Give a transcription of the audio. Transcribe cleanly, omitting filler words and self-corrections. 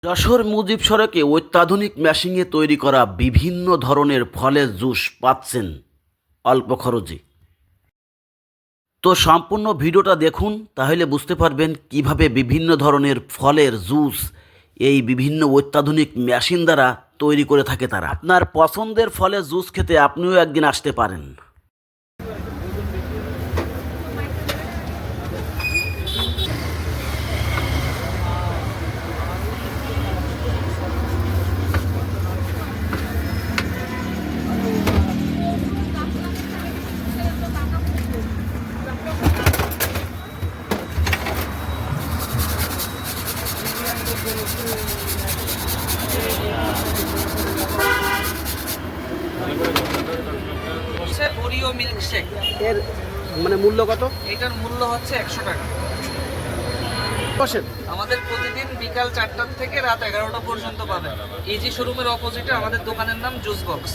যশোর মুজিব সড়কে অত্যাধুনিক মেশিনে তৈরি করা বিভিন্ন ধরনের ফলের জুস পাচ্ছেন অল্প খরচে। তো সম্পূর্ণ ভিডিওটা দেখুন, তাহলে বুঝতে পারবেন কিভাবে বিভিন্ন ধরনের ফলের জুস এই বিভিন্ন অত্যাধুনিক মেশিন দ্বারা তৈরি করে থাকে তারা। আপনার পছন্দের ফলের জুস খেতে আপনিও একদিন আসতে পারেন। হচ্ছে ওরিও মিল্কশেক। এর মূল্য কত? এটার মূল্য হচ্ছে 100 টাকা। বসেন। আমাদের প্রতিদিন বিকাল 4টা থেকে রাত 11টা পর্যন্ত পাবেন। ইজি শোরুমের অপোজিটে আমাদের দোকানের নাম জুস বক্স।